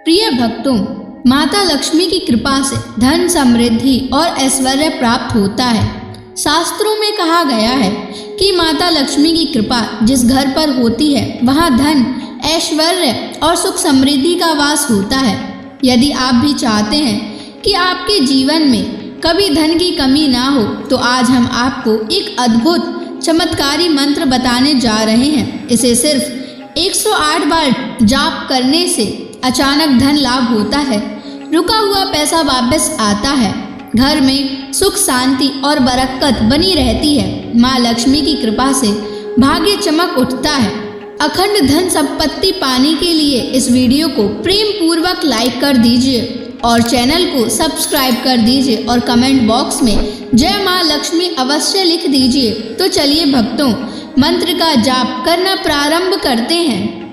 प्रिय भक्तों, माता लक्ष्मी की कृपा से धन, समृद्धि और ऐश्वर्य प्राप्त होता है। शास्त्रों में कहा गया है कि माता लक्ष्मी की कृपा जिस घर पर होती है वहाँ धन, ऐश्वर्य और सुख समृद्धि का वास होता है। यदि आप भी चाहते हैं कि आपके जीवन में कभी धन की कमी ना हो तो आज हम आपको एक अद्भुत चमत्कारी मंत्र बताने जा रहे हैं। इसे सिर्फ 108 बार जाप करने से अचानक धन लाभ होता है, रुका हुआ पैसा वापस आता है, घर में सुख, शांति और बरकत बनी रहती है। माँ लक्ष्मी की कृपा से भाग्य चमक उठता है। अखंड धन संपत्ति पाने के लिए इस वीडियो को प्रेम पूर्वक लाइक कर दीजिए और चैनल को सब्सक्राइब कर दीजिए और कमेंट बॉक्स में जय माँ लक्ष्मी अवश्य लिख दीजिए। तो चलिए भक्तों, मंत्र का जाप करना प्रारंभ करते हैं।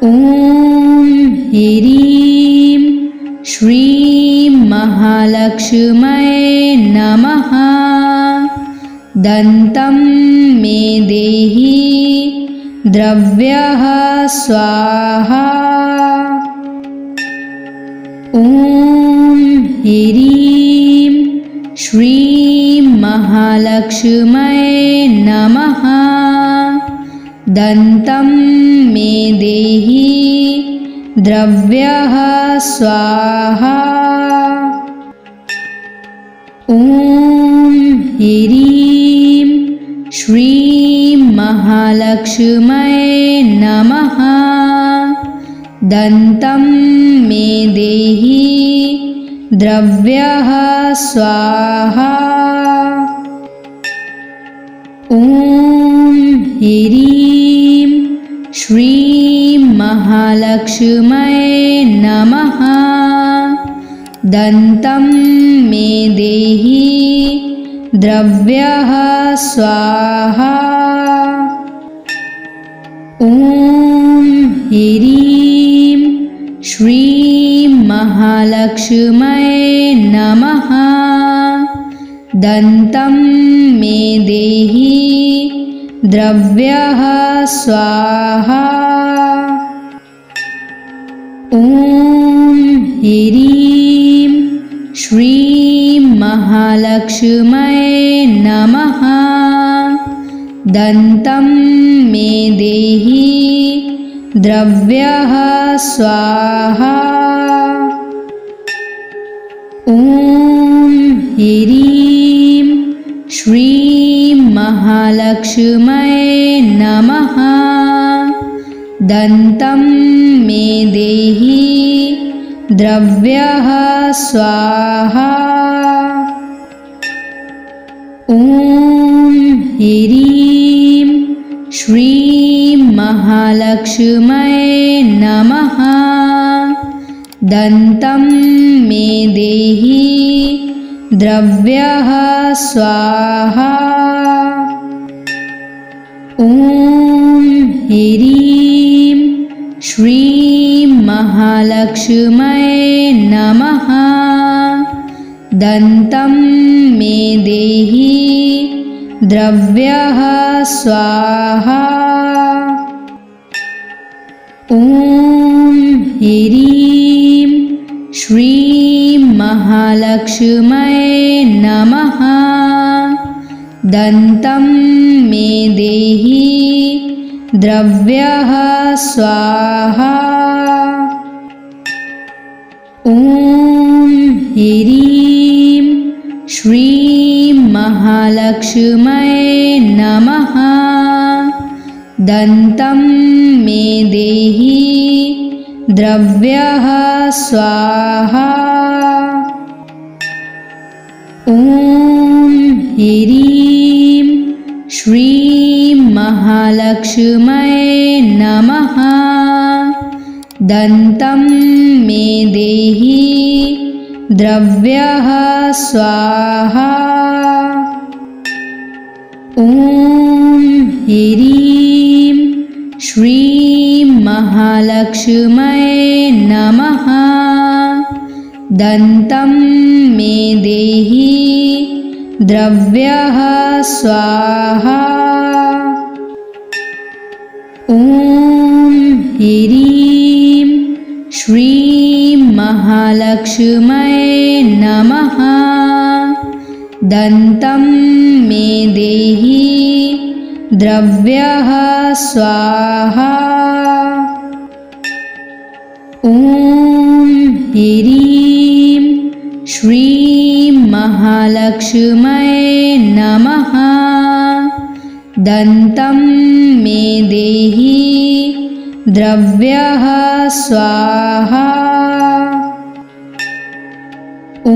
ओम ह्रीं श्रीं महालक्ष्म्यै नमः। दन्तं मे देहि द्रव्यः स्वाहा। ओम ह्रीं श्रीं महालक्ष्म्यै नमः। दन्तं मे देहि द्रव्यः स्वाहा। ओम ह्रीं श्रीं महालक्ष्म्यै नमः। दन्तं मे देहि द्रव्यः स्वाहा। ओम ह्रीं श्रीं महालक्ष्म्यै नमः। दन्तं मे देहि द्रव्यः स्वाहा। ओम ह्रीं श्रीं महालक्ष्म्यै नमः। दन्तं मे देहि द्रव्यः स्वाहा। ओम ह्रीं श्रीं महालक्ष्म्यै नमः। दन्तं मे देहि द्रव्यः स्वाहा। ओम ह्रीं श्रीं महालक्ष्म्यै नमः। दन्तं मे देहि द्रव्यः स्वाहा। ओम ह्रीं श्रीं महालक्ष्म्यै नमः। दन्तं मे देहि द्रव्यः स्वाहा। ओम ह्रीं श्रीं महालक्ष्म्यै नमः। दन्तं मे देहि द्रव्यः स्वाहा। ओम ह्रीं श्रीं महालक्ष्म्यै नमः। दन्तं मे देहि द्रव्यः स्वाहा। ओम ह्रीं श्रीं महालक्ष्म्यै नमः। दन्तं मे देहि द्रव्यः स्वाहा। ओम ह्रीं श्रीं महालक्ष्म्यै नमः। दन्तं मे देहि द्रव्यः स्वाहा। ओम ह्रीं श्रीं महालक्ष्म्यै नमः। दन्तं मे देहि द्रव्यः स्वाहा। ओम ह्रीं महालक्ष्म्यै नमः। दन्तं मे देहि द्रव्यः स्वाहा। ॐ ह्रीं श्रीं महालक्ष्म्यै नमः। दन्तं मे देहि द्रव्यः स्वाहा। ॐ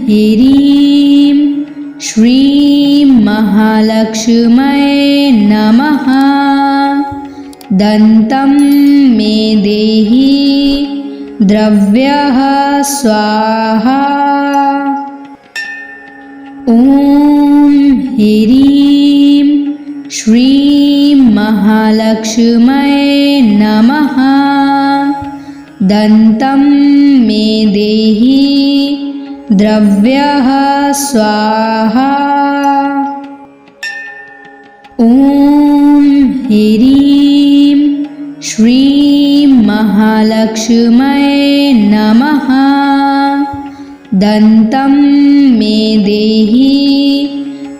ह्रीं श्रीं महालक्ष्म्यै नमः। दन्तं मे देहि द्रव्यः स्वाहा। ॐ ह्रीं श्रीं महालक्ष्म्यै नमः। दन्तं मे देहि द्रव्यः स्वाहा। ॐ ह्रीं श्रीं महालक्ष्म्यै नमः। दन्तं मे देहि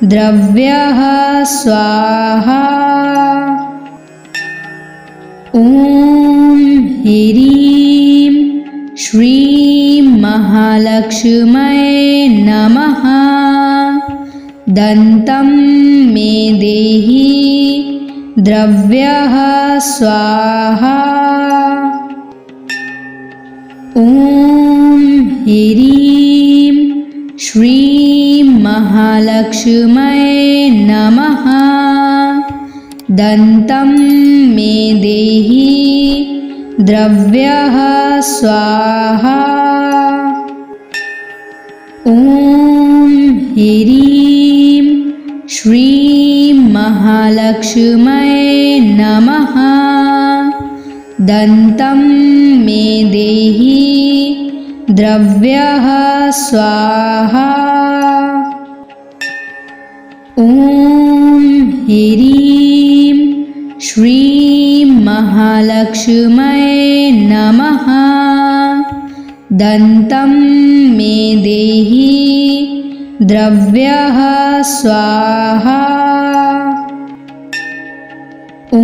द्रव्यः स्वाहा। ॐ ह्रीं श्रीं महालक्ष्म्यै नमः। दन्तं मे देहि द्रव्यः स्वाहा। ॐ ह्रीं श्रीं महालक्ष्म्यै नमः। दन्तं मे देहि द्रव्यः स्वाहा। ॐ ह्रीं श्रीं महालक्ष्म्यै नमः। दन्तं मे देहि द्रव्यः स्वाहा। ॐ ह्रीं श्रीं महालक्ष्म्यै नमः। दन्तं मे देहि द्रव्यः स्वाहा। ॐ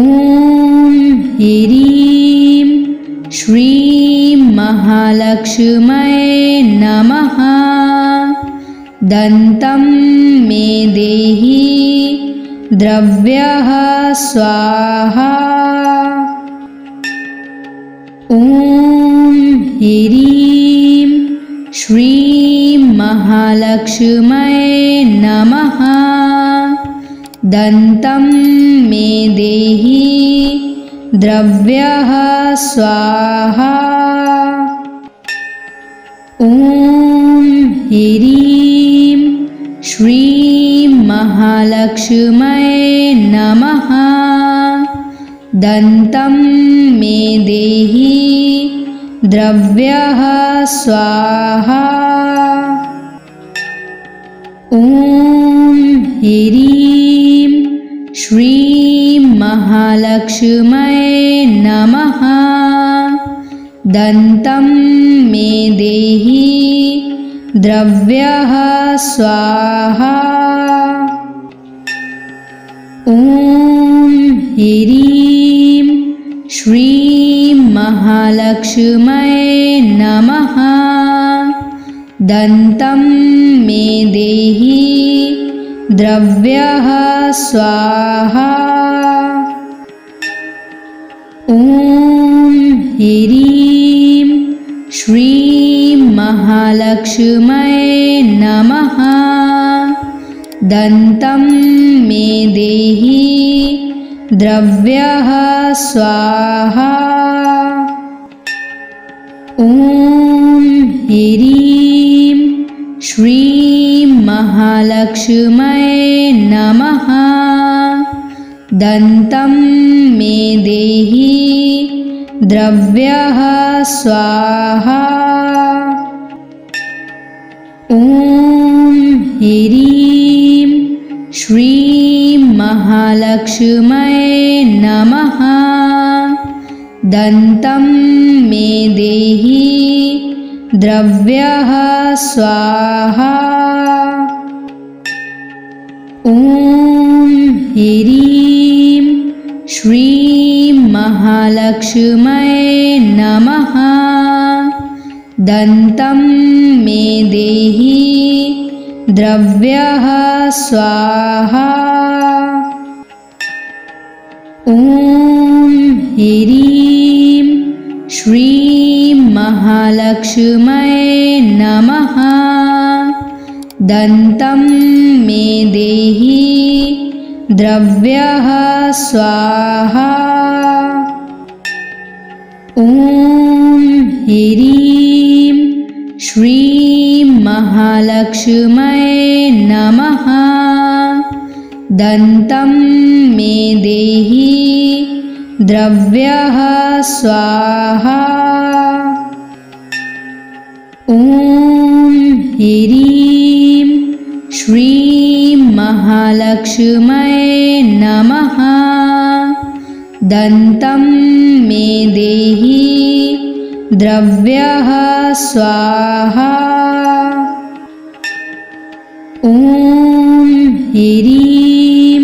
ह्रीं श्रीं महालक्ष्म्यै नमः। दन्तं मे देहि द्रव्यः स्वाहा। ॐ ह्रीं श्रीं महालक्ष्म्यै नमः। दन्तं मे देहि द्रव्यः स्वाहा। ॐ ह्रीं श्रीं महालक्ष्म्यै नमः। दन्तं मे देहि द्रव्यः स्वाहा। ॐ ह्रीं श्रीं महालक्ष्म्यै नमः। दन्तं मे देहि द्रव्यः स्वाहा। ॐ ह्रीं श्रीं महालक्ष्म्यै नमः। दन्तं मे देहि द्रव्यः स्वाहा। ॐ ह्रीं श्रीं महालक्ष्म्यै नमः। दन्तं मे देहि द्रव्यः स्वाहा। ॐ ह्रीं श्रीं महालक्ष्म्यै नमः। दन्तं मे देहि द्रव्यः स्वाहा। ॐ ह्रीं श्रीं महालक्ष्म्यै नमः। दन्तं मे देहि द्रव्यः स्वाहा। ॐ ह्रीं श्रीं महालक्ष्म्यै नमः। दन्तं मे देहि द्रव्यः स्वाहा। ॐ ह्रीं श्रीं महालक्ष्म्यै नमः। दन्तं मे देहि द्रव्यः स्वाहा। ॐ ह्रीं श्रीं महालक्ष्म्यै नमः। दन्तं मे देहि द्रव्यः स्वाहा। ॐ ह्रीं श्रीं महालक्ष्म्यै नमः। दन्तं मे देहि द्रव्यः स्वाहा। ॐ ह्रीं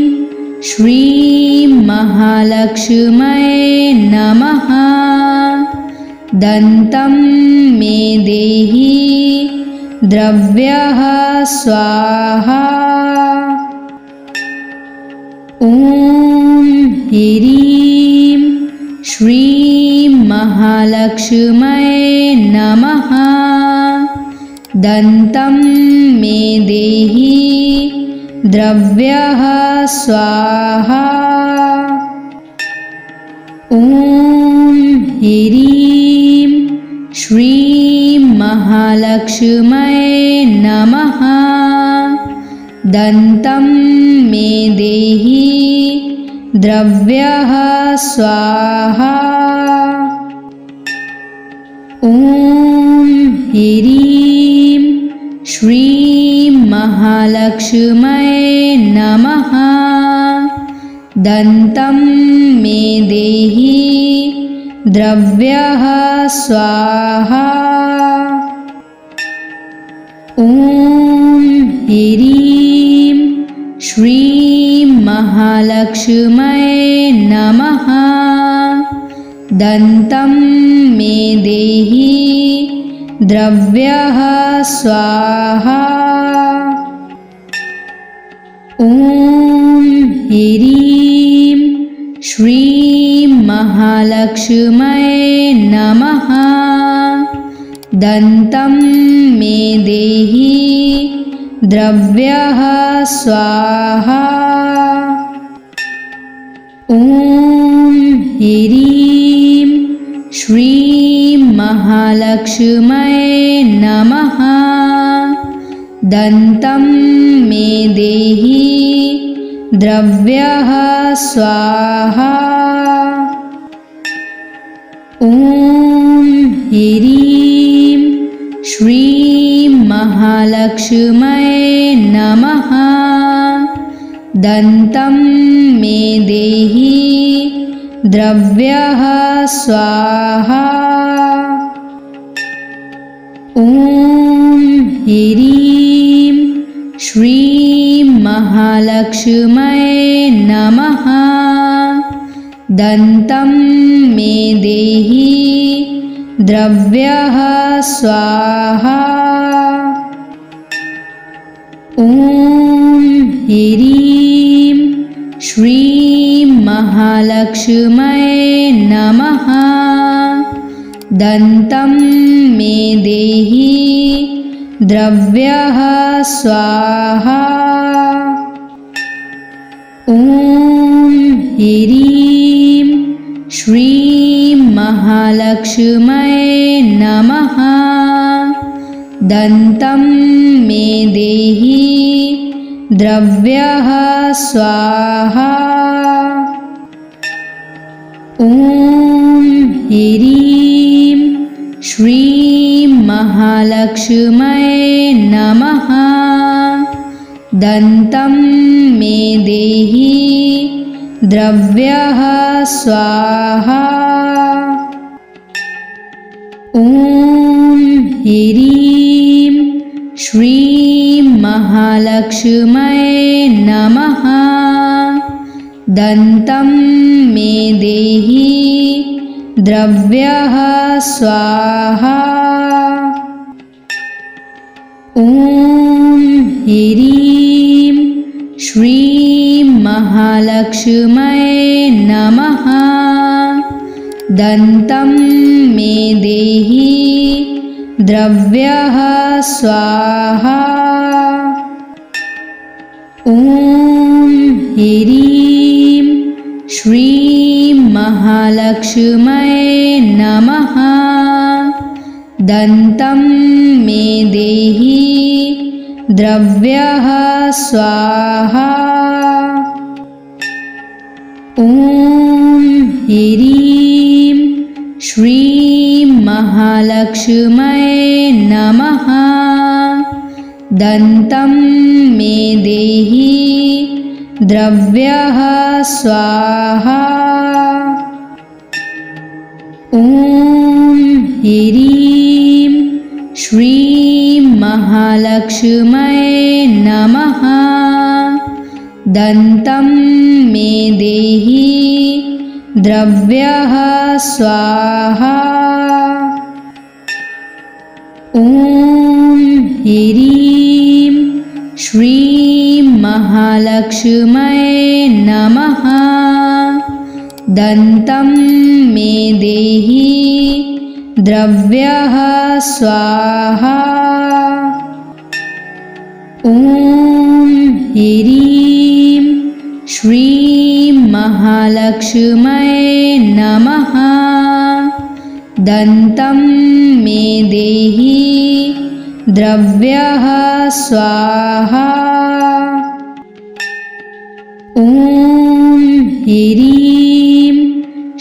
श्रीं महालक्ष्म्यै नमः। दन्तं मे देहि द्रव्यः स्वाहा। ॐ ह्रीं श्रीं महालक्ष्म्यै नमः। दन्तं मे देहि द्रव्यः स्वाहा। ॐ ह्रीं श्रीं महालक्ष्म्यै नमः। दन्तं मे देहि द्रव्यः स्वाहा। ॐ ह्रीं श्रीं महालक्ष्म्यै नमः। दन्तं मे देहि द्रव्यः स्वाहा। ॐ ह्रीं श्रीं महालक्ष्म्यै नमः। दन्तं मे देहि द्रव्यः स्वाहा। ॐ ह्रीं श्रीं महालक्ष्म्यै नमः। दन्तं मे देहि द्रव्यः स्वाहा। ॐ ह्रीं श्रीं महालक्ष्म्यै नमः। दन्तं मे देहि द्रव्यः स्वाहा। ॐ ह्रीं श्रीं महालक्ष्म्यै नमः। दन्तं मे देहि द्रव्यः स्वाहा। ॐ ह्रीं श्रीं महालक्ष्म्यै नमः। दन्तं मे देहि द्रव्यः स्वाहा। ॐ ह्रीं श्रीं महालक्ष्म्यै नमः। दन्तं मे देहि द्रव्यः स्वाहा। ॐ ह्रीं श्रीं महालक्ष्म्यै नमः। दन्तं मे देहि द्रव्यः स्वाहा। ॐ ह्रीं श्रीं महालक्ष्म्यै नमः। दन्तं मे देहि द्रव्यः स्वाहा। ॐ ह्रीं श्रीं महालक्ष्म्यै नमः। दन्तं मे देहि द्रव्यः स्वाहा। ॐ ह्रीं श्रीं महालक्ष्म्यै नमः। दन्तं मे देहि द्रव्यः स्वाहा। ॐ ह्रीं श्रीं महालक्ष्म्यै नमः। दन्तं मे देहि द्रव्यः स्वाहा। ॐ ह्रीं श्रीं महालक्ष्म्यै नमः। दन्तं मे देहि द्रव्यः स्वाहा। ॐ ह्रीं श्रीं महालक्ष्म्यै नमः। दन्तं मे देहि द्रव्यः स्वाहा। ॐ ह्रीं श्रीं महालक्ष्म्यै नमः। दन्तं मे देहि द्रव्यः स्वाहा। ॐ ह्रीं श्रीं महालक्ष्म्यै नमः। दन्तं मे देहि द्रव्यः स्वाहा। ॐ ह्रीं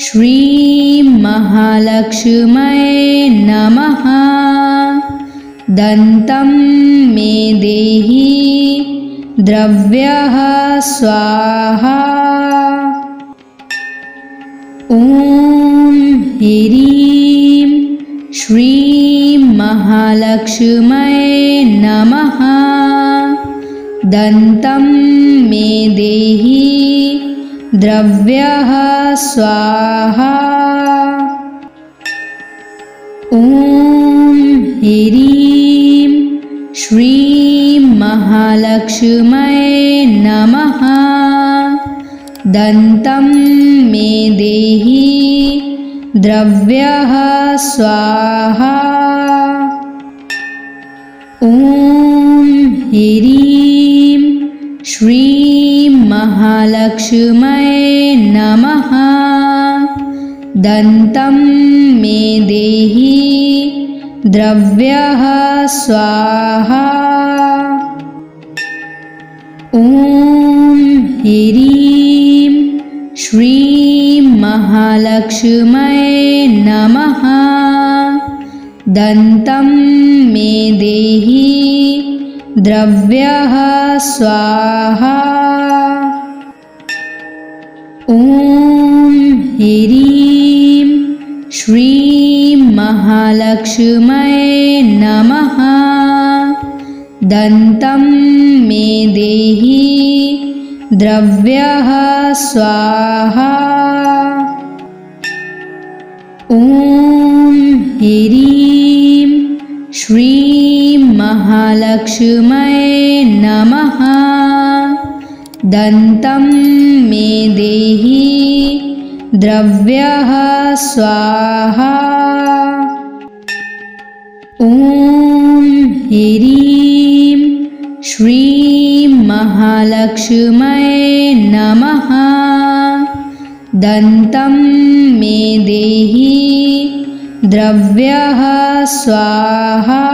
श्रीं महालक्ष्म्यै नमः। दन्तं मे देहि द्रव्यः स्वाहा। ॐ ह्रीं श्रीं महालक्ष्म्यै नमः। दन्तं मे देहि द्रव्यः स्वाहा। ॐ ह्रीं श्रीं महालक्ष्म्यै नमः। दन्तं मे देहि द्रव्यः स्वाहा। ॐ ह्रीं श्रीं महालक्ष्म्यै नमः। दन्तं मे देहि द्रव्यः स्वाहा। ॐ ह्रीं श्रीं महालक्ष्म्यै नमः। दन्तं मे देहि द्रव्यः स्वाहा। ॐ ह्रीं श्रीं महालक्ष्म्यै नमः। दन्तं मे देहि द्रव्यः स्वाहा। ॐ ह्रीं श्रीं महालक्ष्म्यै नमः। दन्तं मे देहि द्रव्यः स्वाहा। ॐ ह्रीं श्रीं महालक्ष्म्यै नमः। दन्तं मे देहि द्रव्यः स्वाहा।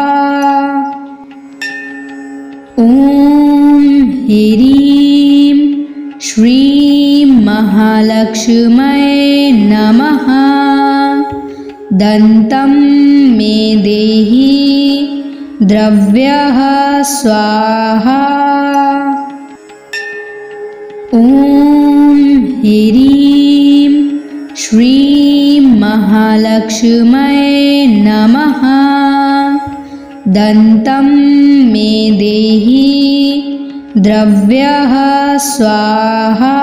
ॐ ह्रीं श्रीं महालक्ष्म्यै नमः। दन्तं मे देहि द्रव्यः स्वाहा। ॐ ह्रीं श्रीं महालक्ष्म्यै नमः। दन्तं मे देहि द्रव्यः स्वाहा।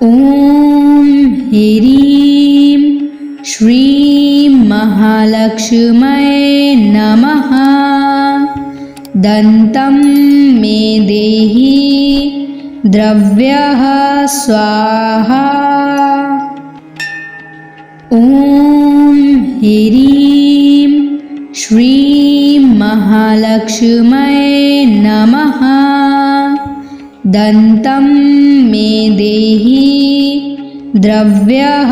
ॐ ह्रीं श्रीं महालक्ष्म्यै नमः। दन्तं मे देहि द्रव्यः स्वाहा। ॐ ह्रीं श्रीं महालक्ष्म्यै नमः। दन्तं मे देहि द्रव्यः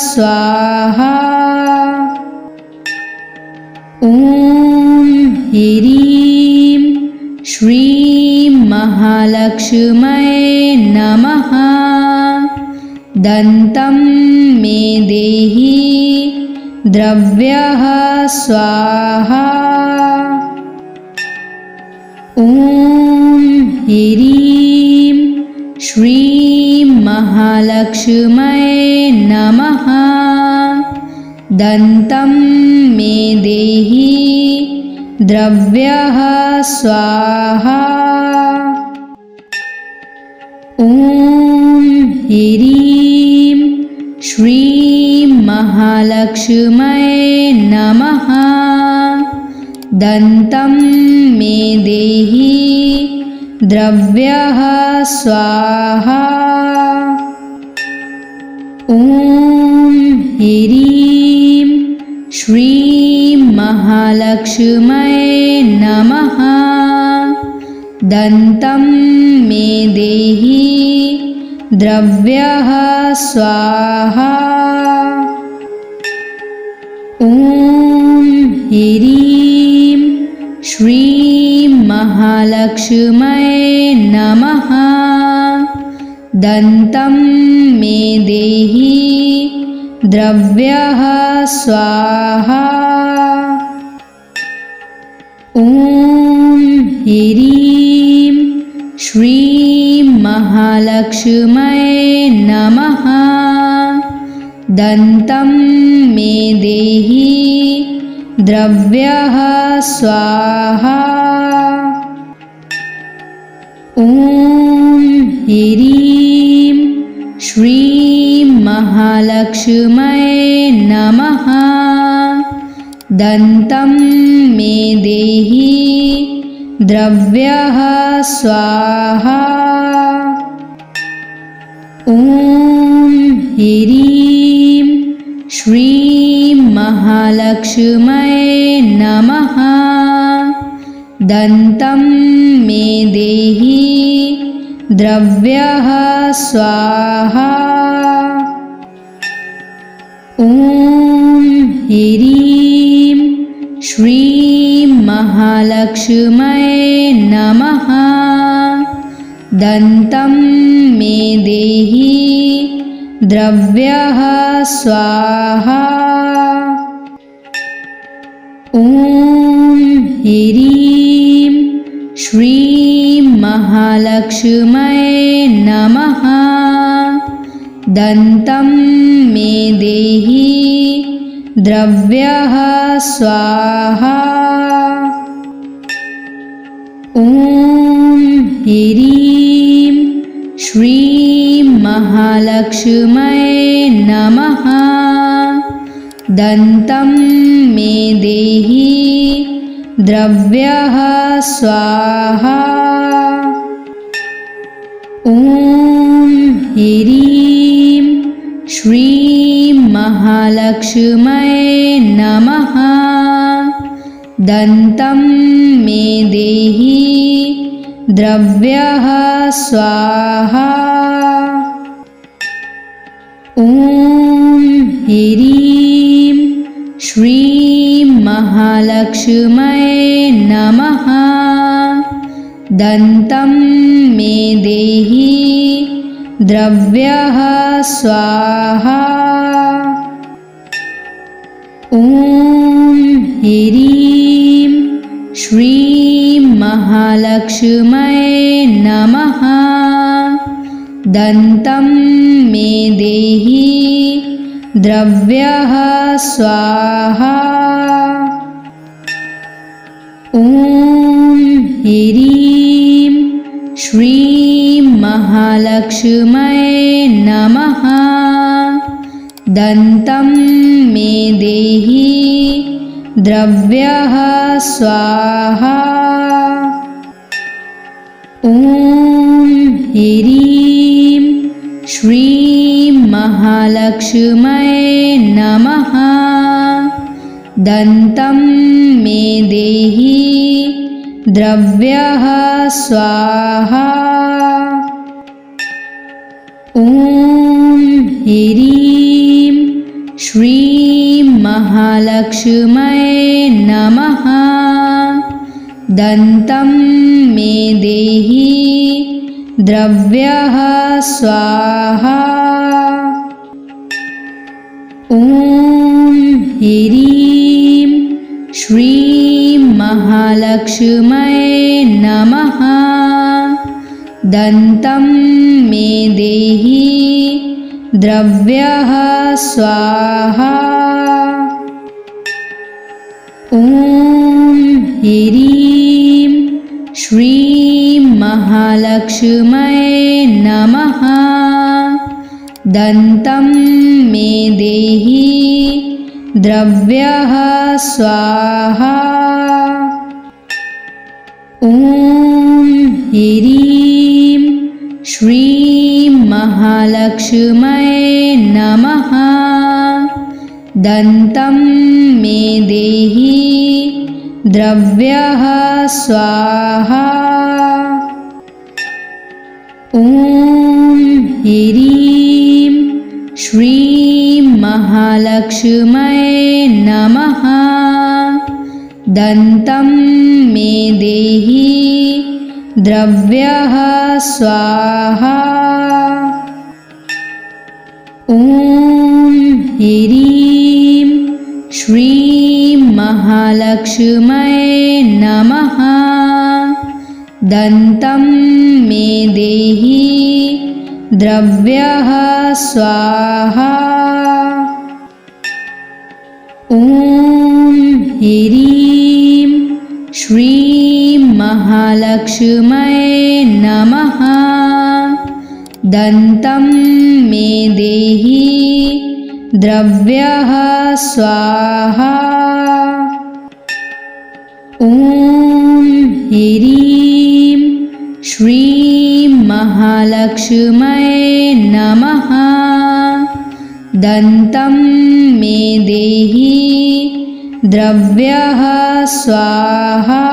स्वाहा। ॐ ह्रीं श्रीं महालक्ष्म्यै नमः। दन्तं मे देहि द्रव्यः स्वाहा। ॐ ह्रीं श्रीं महालक्ष्म्यै नमः। दन्तं मे देहि द्रव्यः स्वाहा। ॐ ह्रीं श्रीं महालक्ष्म्यै नमः। दन्तं मे देहि द्रव्यः स्वाहा। ॐ ह्रीं श्रीं महालक्ष्म्यै नमः। दन्तं मे देहि द्रव्यः स्वाहा। ॐ ह्रीं श्रीं महालक्ष्म्यै नमः। दन्तं मे देहि द्रव्यः स्वाहा। ॐ ह्रीं श्रीं महालक्ष्म्यै नमः। दन्तं मे देहि द्रव्यः स्वाहा। ॐ ह्रीं श्रीं महालक्ष्म्यै नमः। दन्तं मे देहि द्रव्यः स्वाहा। ॐ ह्रीं श्रीं महालक्ष्म्यै नमः। दन्तं मे देहि द्रव्यः स्वाहा। ॐ ह्रीं श्रीं महालक्ष्म्यै नमः। दन्तं मे देहि द्रव्यः स्वाहा। ॐ ह्रीं श्रीं महालक्ष्म्यै नमः। दन्तं मे देहि द्रव्यः स्वाहा। ॐ ह्रीं श्रीं महालक्ष्म्यै नमः। दन्तं मे देहि द्रव्यः स्वाहा। ॐ ह्रीं श्रीं महालक्ष्म्यै नमः। दन्तं मे देहि द्रव्यः स्वाहा। ॐ ह्रीं श्रीं महालक्ष्म्यै नमः। दन्तं मे देहि द्रव्यः स्वाहा। ॐ ह्रीं श्रीं महालक्ष्म्यै नमः। दन्तं मे देहि द्रव्यः स्वाहा। ॐ ह्रीं श्रीं महालक्ष्म्यै नमः। दन्तं मे देहि द्रव्यः स्वाहा। ॐ ह्रीं श्रीं महालक्ष्म्यै नमः। दन्तं मे देहि द्रव्यः स्वाहा। ॐ ह्रीं श्रीं महालक्ष्म्यै नमः। दन्तं मे देहि द्रव्यः स्वाहा। ॐ ह्रीं श्रीं महालक्ष्म्यै नमः। दन्तं मे देहि द्रव्यः स्वाहा। ॐ ह्रीं श्रीं महालक्ष्म्यै नमः। दन्तं मे देहि द्रव्यः स्वाहा। ॐ ह्रीं श्रीं महालक्ष्म्यै नमः। दन्तं मे देहि द्रव्यः स्वाहा। ॐ ह्रीं श्रीं महालक्ष्म्यै नमः। दन्तं मे देहि द्रव्यः स्वाहा। ॐ ह्रीं श्रीं महालक्ष्म्यै नमः। दन्तं मे देहि द्रव्यः स्वाहा। ॐ ह्रीं श्रीं महालक्ष्म्यै नमः। दन्तं मे देहि द्रव्यः स्वाहा। ॐ ह्रीं श्रीं महालक्ष्म्यै नमः। दन्तं मे देहि द्रव्यः स्वाहा।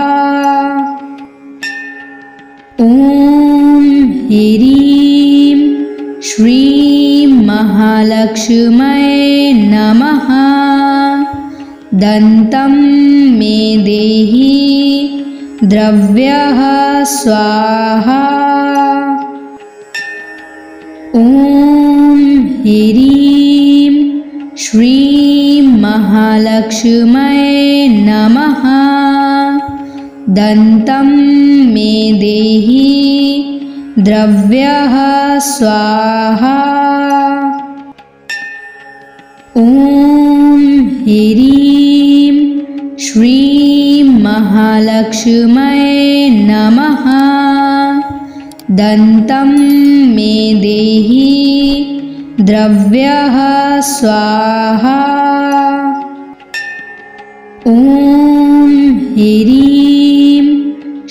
ॐ ह्रीं श्रीं महालक्ष्म्यै नमः। दन्तं मे देहि द्रव्यः स्वाहा। ॐ ह्रीं श्रीं महालक्ष्म्यै नमः। दन्तं मे देहि द्रव्यः स्वाहा। ॐ ह्रीं श्रीं महालक्ष्म्यै नमः। दन्तं मे देहि द्रव्यः स्वाहा। ॐ ह्रीं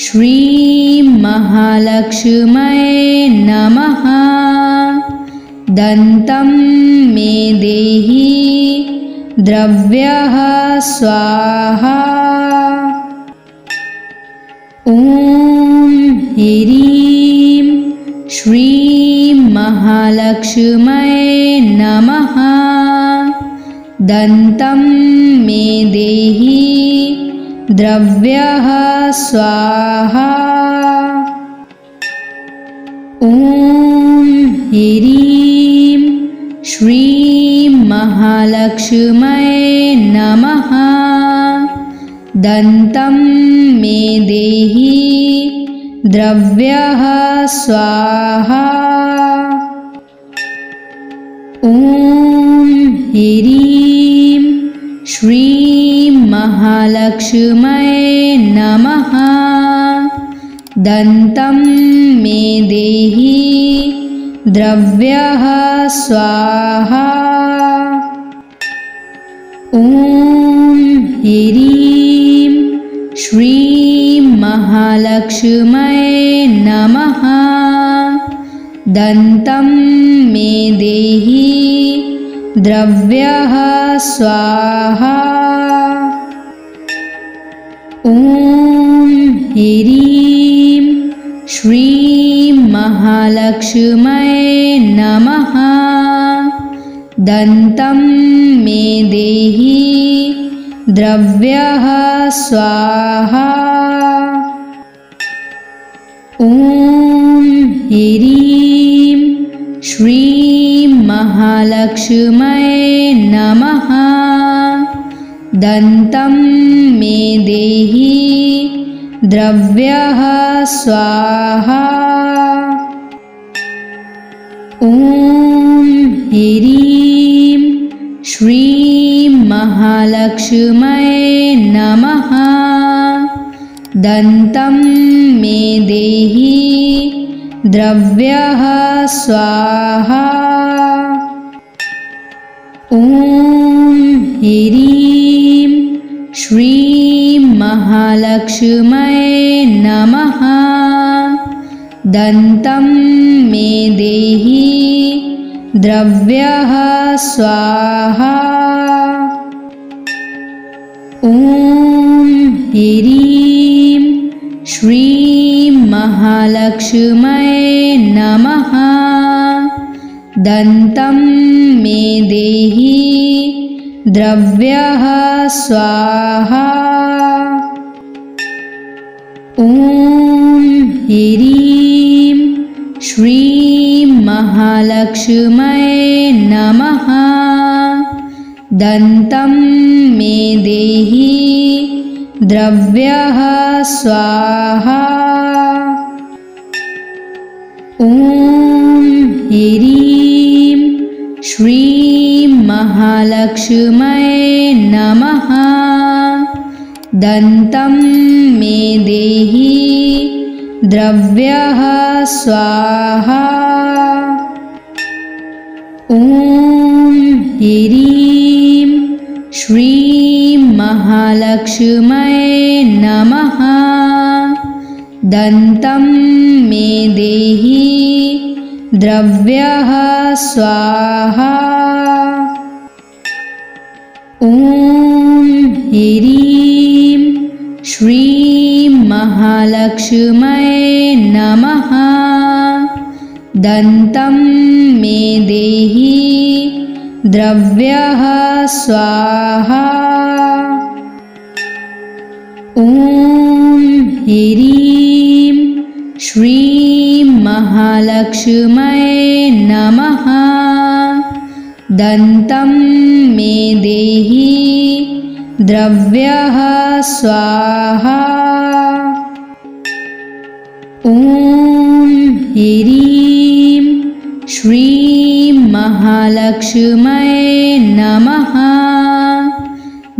श्रीं महालक्ष्म्यै नमः। दन्तं मे देहि द्रव्यः स्वाहा। ॐ ह्रीं श्रीं महालक्ष्म्यै नमः। दन्तं मे देहि द्रव्यः स्वाहा। ॐ ह्रीं श्रीं महालक्ष्म्यै नमः। दन्तं मे देहि द्रव्यः स्वाहा। ॐ ह्रीं श्रीं महालक्ष्म्यै महालक्ष्म्यै नमः। दन्तं मे देहि द्रव्यः स्वाहा। ॐ ह्रीं श्रीं महालक्ष्म्यै नमः। दन्तं मे देहि द्रव्यः स्वाहा। ॐ ह्रीं श्रीं महालक्ष्म्यै नमः। दन्तं मे देहि द्रव्यः स्वाहा। ॐ ह्रीं श्रीं महालक्ष्म्यै नमः। दन्तं मे देहि द्रव्यः स्वाहा। ॐ ह्रीं श्रीं महालक्ष्म्यै नमः। दन्तं मे देहि द्रव्यः स्वाहा। ॐ ह्रीं श्रीं महालक्ष्म्यै नमः। दन्तं मे देहि द्रव्यः स्वाहा। ॐ ह्रीं श्रीं महालक्ष्म्यै नमः। दन्तं मे देहि द्रव्यः स्वाहा। ॐ ह्रीं श्रीं महालक्ष्म्यै नमः। दन्तं मे देहि द्रव्यः स्वाहा। ॐ ह्रीं श्रीं महालक्ष्म्यै नमः। दन्तं मे देहि द्रव्यः स्वाहा। ॐ ह्रीं श्रीं महालक्ष्म्यै नमः। दन्तं मे देहि द्रव्यः स्वाहा। ॐ ह्रीं श्रीं महालक्ष्म्यै नमः। दन्तं मे देहि द्रव्यः स्वाहा। ॐ ह्रीं श्रीं महालक्ष्म्यै नमः। दन्तं मे देहि द्रव्यः स्वाहा। ॐ ह्रीं श्रीं महालक्ष्म्यै नमः।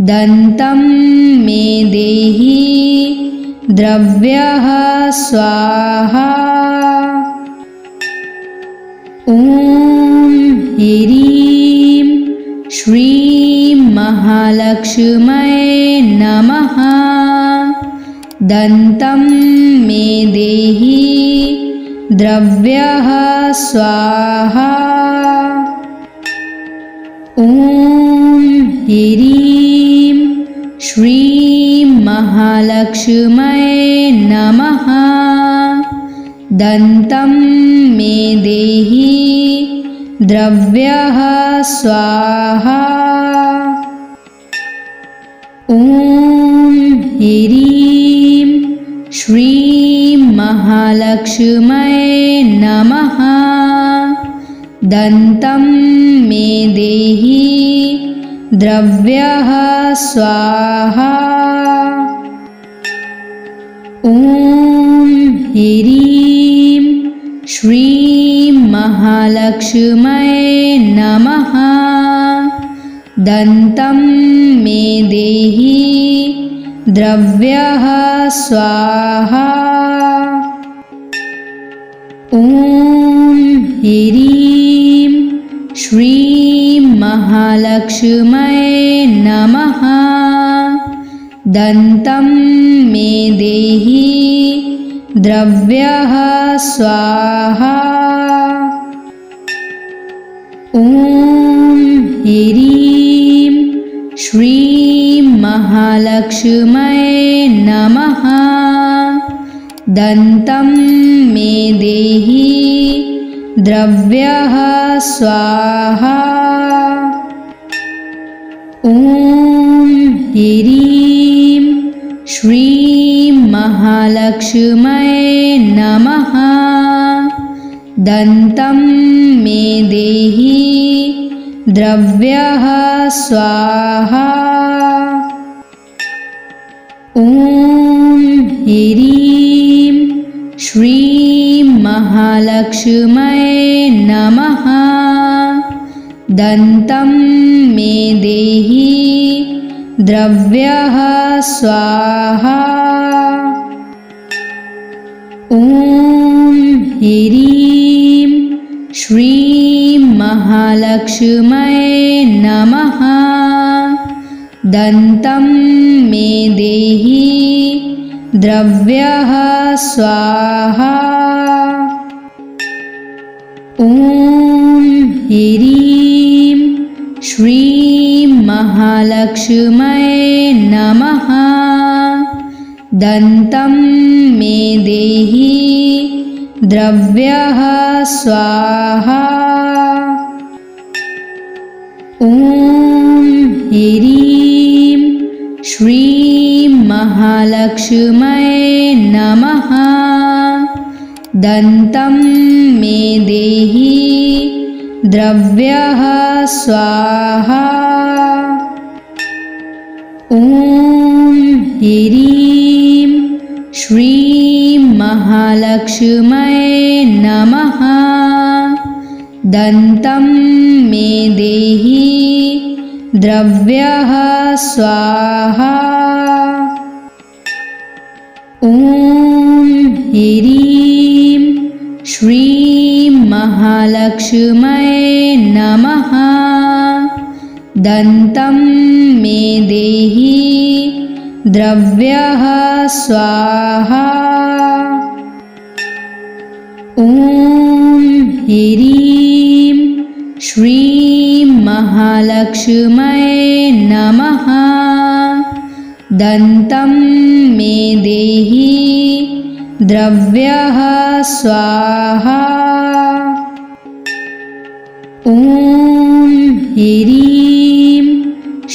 दन्तं मे देहि द्रव्यः स्वाहा। ॐ ह्रीं श्रीं महालक्ष्म्यै नमः। दन्तं मे देहि द्रव्यः स्वाहा। ॐ ह्रीं श्रीं महालक्ष्म्यै नमः। दन्तं मे देहि द्रव्यः स्वाहा। ॐ ह्रीं श्रीं महालक्ष्म्यै नमः। दन्तं मे देहि द्रव्यः स्वाहा। ॐ ह्रीं श्रीं महालक्ष्म्यै नमः। दन्तं मे देहि द्रव्यः स्वाहा। ॐ ह्रीं श्रीं महालक्ष्म्यै नमः। दन्तं मे देहि द्रव्यः स्वाहा। ॐ ह्रीं श्रीं महालक्ष्म्यै नमः। दन्तं मे देहि द्रव्यः स्वाहा। ॐ ह्रीं श्रीं महालक्ष्म्यै नमः। दन्तं मे देहि द्रव्यः स्वाहा। ॐ ह्रीं श्रीं महालक्ष्म्यै नमः। दन्तं मे देहि द्रव्यः स्वाहा। ॐ ह्रीं श्रीं महालक्ष्म्यै नमः। दन्तं मे देहि द्रव्यः स्वाहा। ॐ ह्रीं श्रीं महालक्ष्म्यै नमः। दन्तं मे देहि द्रव्यः स्वाहा। ॐ ह्रीं श्रीं महालक्ष्म्यै नमः। दन्तं मे देहि द्रव्यः स्वाहा। ॐ ह्रीं श्रीं महालक्ष्म्यै नमः। दन्तं मे देहि द्रव्यः स्वाहा। ॐ ह्रीं श्रीं महालक्ष्म्यै नमः। दन्तं मे देहि द्रव्यः स्वाहा। ॐ ह्रीं श्रीं महालक्ष्म्यै नमः। दन्तं मे देहि द्रव्यः स्वाहा। ॐ ह्रीं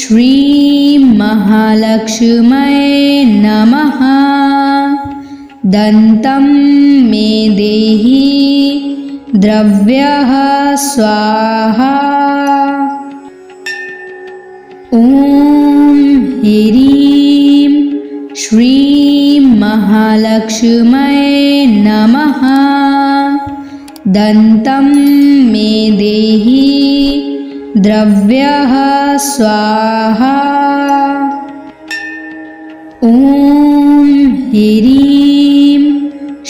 श्रीं महालक्ष्म्यै नमः। दन्तं मे देहि द्रव्यः स्वाहा। ॐ ह्रीं श्रीं महालक्ष्म्यै नमः। दन्तं मे देहि द्रव्यः स्वाहा। ॐ ह्रीं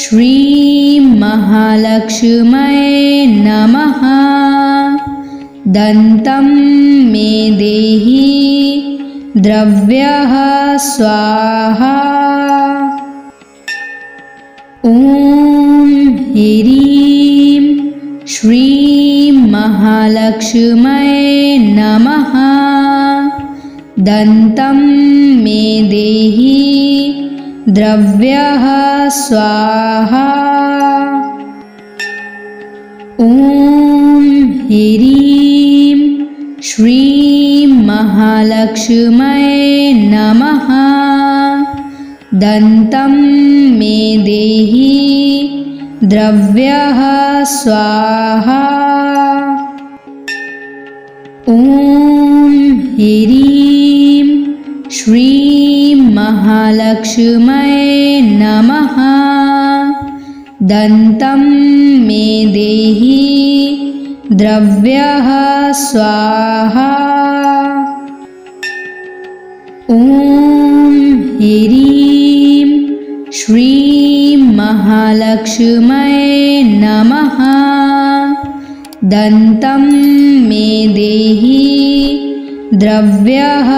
श्रीं महालक्ष्म्यै नमः। दन्तं मे देहि द्रव्यः स्वाहा। ॐ ह्रीं श्रीं महालक्ष्म्यै नमः। दन्तं मे देहि द्रव्यः स्वाहा। ॐ ह्रीं श्रीं महालक्ष्म्यै नमः। दन्तं मे देहि द्रव्यः स्वाहा। ॐ ह्रीं श्रीं महालक्ष्म्यै नमः। दन्तं मे देहि द्रव्यः स्वाहा। ॐ ह्रीं श्रीं महालक्ष्म्यै नमः। दन्तं मे देहि द्रव्यः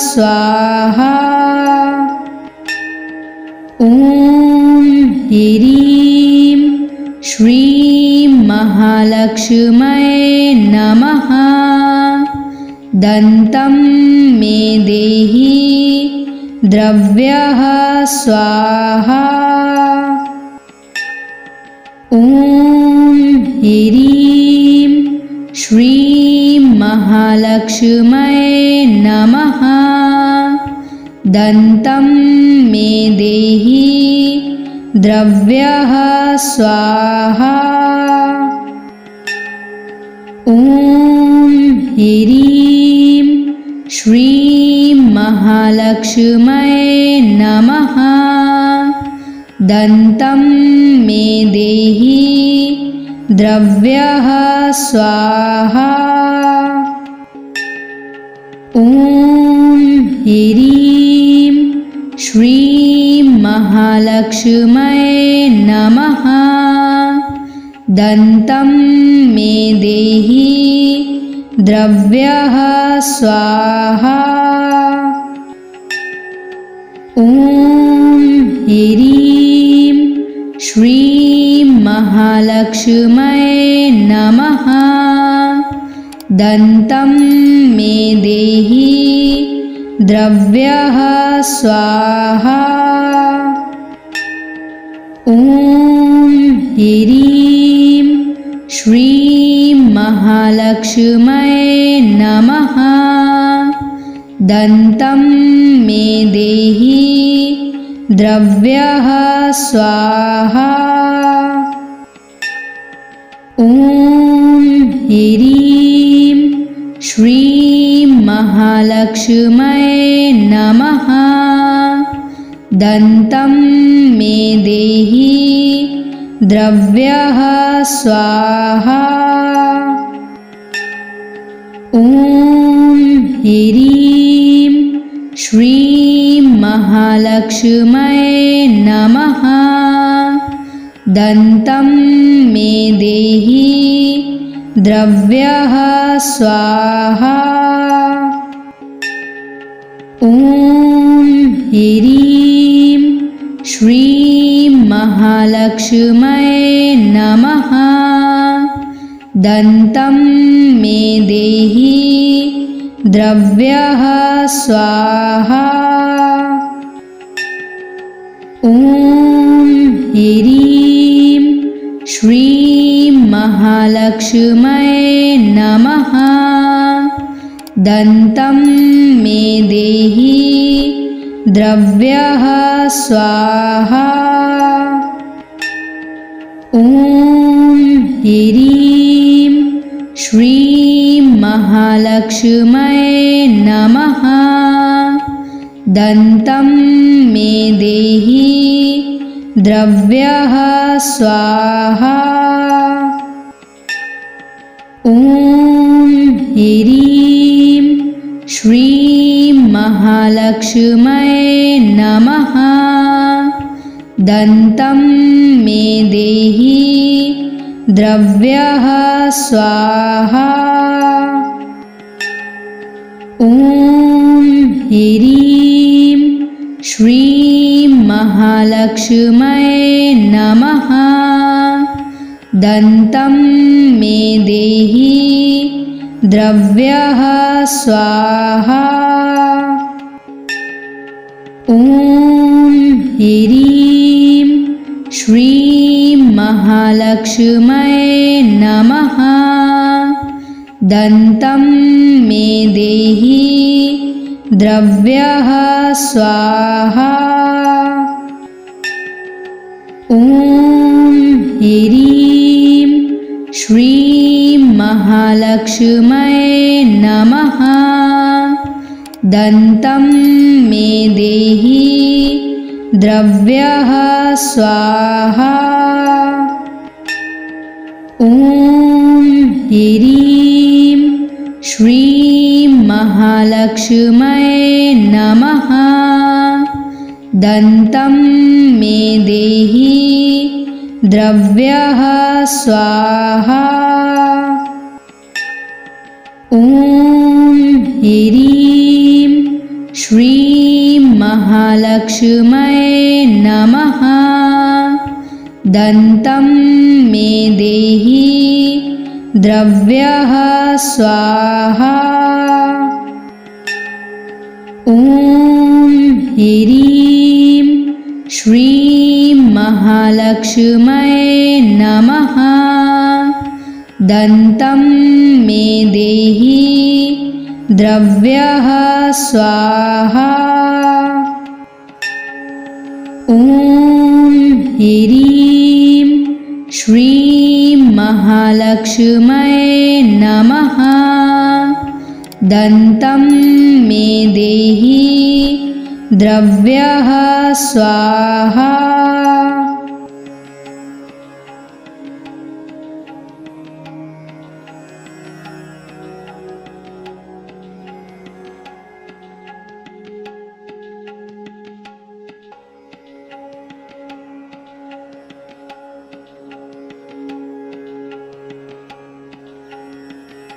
स्वाहा। ॐ ह्रीं श्रीं महालक्ष्म्यै नमः। दन्तं मे देहि द्रव्यः स्वाहा। ॐ ह्रीं श्रीं महालक्ष्म्यै नमः। दन्तं मे देहि द्रव्यः स्वाहा। ॐ ह्रीं श्रीं महालक्ष्म्यै नमः। दन्तं मे देहि द्रव्यः स्वाहा। ॐ ह्रीं श्रीं महालक्ष्म्यै नमः। दन्तं मे देहि द्रव्यः स्वाहा। ॐ ह्रीं श्रीं महालक्ष्म्यै नमः। दन्तं मे देहि द्रव्यः स्वाहा। ॐ ह्रीं श्रीं महालक्ष्म्यै नमः। दन्तं मे देहि द्रव्यः स्वाहा। ॐ ह्रीं श्रीं महालक्ष्म्यै नमः। दन्तं मे देहि द्रव्यः स्वाहा। ॐ ह्रीं श्रीं महालक्ष्म्यै नमः। दन्तं मे देहि द्रव्यः स्वाहा। ॐ ह्रीं श्रीं महालक्ष्म्यै नमः। दन्तं मे देहि द्रव्यः स्वाहा। ॐ ह्रीं श्रीं महालक्ष्म्यै नमः। दन्तं मे देहि द्रव्यः स्वाहा। ॐ ह्रीं श्रीं महालक्ष्म्यै नमः। दन्तं मे देहि द्रव्यः स्वाहा। ॐ ह्रीं श्रीं महालक्ष्म्यै नमः। दन्तं मे देहि द्रव्यः स्वाहा। ॐ ह्रीं श्रीं महालक्ष्म्यै नमः। दन्तं मे देहि द्रव्यः स्वाहा। ॐ ह्रीं श्रीं महालक्ष्म्यै नमः। दन्तं मे देहि द्रव्यः स्वाहा। ॐ ह्रीं श्रीं महालक्ष्म्यै नमः। दन्तं मे देहि द्रव्यः स्वाहा। ॐ ह्रीं श्रीं महालक्ष्म्यै नमः। दन्तं मे देहि द्रव्यः स्वाहा ॐ ह्रीं श्रीं महालक्ष्म्यै नमः दन्तं मे देहि द्रव्यः स्वाहा ॐ ह्रीं श्रीं महालक्ष्म्यै नमः दन्तं मे देहि द्रव्यः स्वाहा ॐ ह्रीं श्रीं महालक्ष्म्यै नमः दन्तं मे देहि द्रव्यः स्वाहा